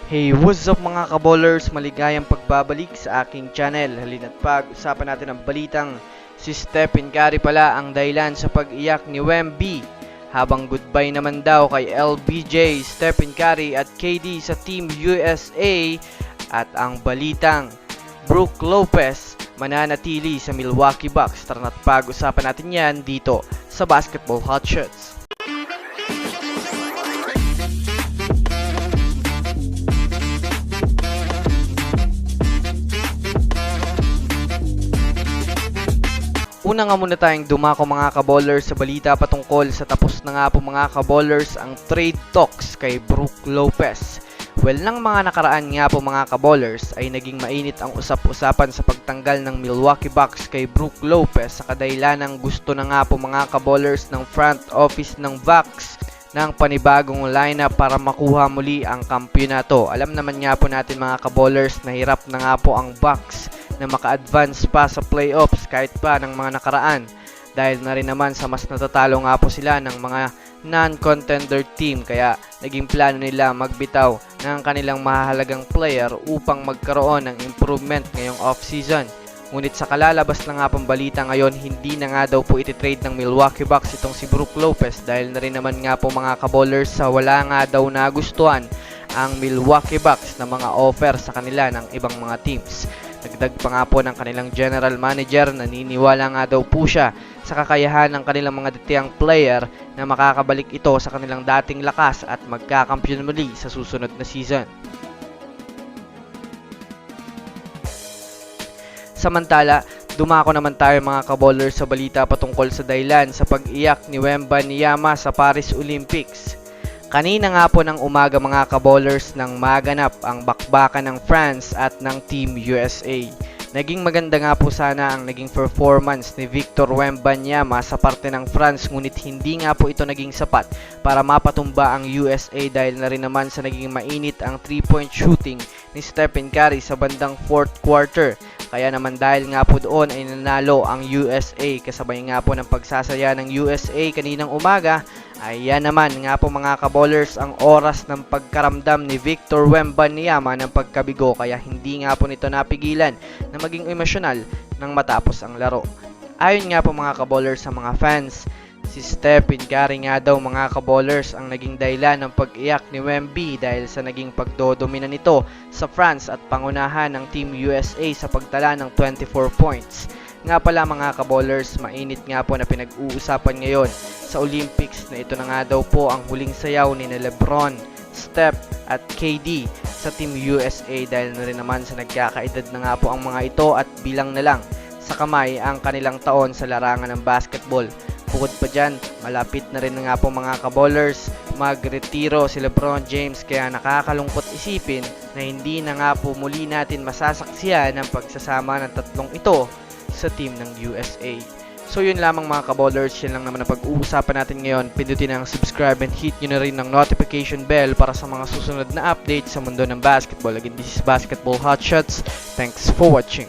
Hey, what's up mga kaballers? Maligayang pagbabalik sa aking channel. Halina't pag-usapan natin ang balitang si Stephen Curry pala ang dahilan sa pag-iyak ni Wemby. Habang goodbye naman daw kay LBJ, Stephen Curry at KD sa Team USA. At ang balitang Brook Lopez mananatili sa Milwaukee Bucks. Tara na't pag-usapan natin yan dito sa Basketball Hotshots. Una nga muna tayong dumako mga kaballers sa balita patungkol sa tapos na nga po mga kaballers ang trade talks kay Brook Lopez. Well, ng mga nakaraan nga po mga kaballers ay naging mainit ang usap-usapan sa pagtanggal ng Milwaukee Bucks kay Brook Lopez sa kadahilanang gusto na nga po mga kaballers ng front office ng Bucks ng panibagong lineup para makuha muli ang kampiyonato. Alam naman nga po natin mga kaballers na hirap na nga po ang Bucks na maka-advance pa sa playoffs kahit pa ng mga nakaraan dahil na rin naman sa mas natatalo nga po sila ng mga non-contender team, kaya naging plano nila magbitaw ng kanilang mahalagang player upang magkaroon ng improvement ngayong off-season. Ngunit sa kalalabas na nga pang balita ngayon, hindi na nga daw po ititrade ng Milwaukee Bucks itong si Brook Lopez dahil na rin naman nga po mga kaballers sa wala nga daw nagustuhan ang Milwaukee Bucks na mga offer sa kanila ng ibang mga teams. Dagdag pa nga po ng kanilang general manager, naniniwala nga daw po siya sa kakayahan ng kanilang mga ditiyang player na makakabalik ito sa kanilang dating lakas at magkakampiyon muli sa susunod na season. Samantala, dumako naman tayo mga kaballers sa balita patungkol sa dahilan sa pag-iyak ni Wembanyama sa Paris Olympics. Kanina nga po ng umaga mga kaballers nang maganap ang bakbakan ng France at ng Team USA. Naging maganda nga po sana ang naging performance ni Victor Wembanyama sa parte ng France, ngunit hindi nga po ito naging sapat para mapatumba ang USA dahil na rin naman sa naging mainit ang 3-point shooting ni Stephen Curry sa bandang 4th quarter. Kaya naman dahil nga po doon ay nanalo ang USA kasabay nga po ng pagsasaya ng USA kaninang umaga. Ayan naman nga po mga kaballers ang oras ng pagkaramdam ni Victor Wembanyama ng pagkabigo, kaya hindi nga po nito napigilan na maging emosyonal nang matapos ang laro. Ayon nga po mga kaballers sa mga fans, si Stephen Curry nga daw mga kaballers ang naging dahilan ng pag-iyak ni Wemby dahil sa naging pagdodomina nito sa France at pangunahan ng Team USA sa pagtala ng 24 points. Nga pala mga kaballers, mainit nga po na pinag-uusapan ngayon sa Olympics na ito na nga daw po ang huling sayaw ni Lebron, Steph at KD sa Team USA dahil na rin naman sa nagkakaedad na nga po ang mga ito at bilang na lang sa kamay ang kanilang taon sa larangan ng basketball. Bukod pa dyan, malapit na rin nga po mga kaballers magretiro si Lebron James, kaya nakakalungkot isipin na hindi na nga po muli natin masasaksiyan ang pagsasama ng tatlong ito sa team ng USA. So yun lamang mga kaballers, yun lang naman ang pag-uusapan natin ngayon. Pindutin ang subscribe and hit nyo na rin ng notification bell para sa mga susunod na update sa mundo ng basketball. Again, this is Basketball Hotshots. Thanks for watching.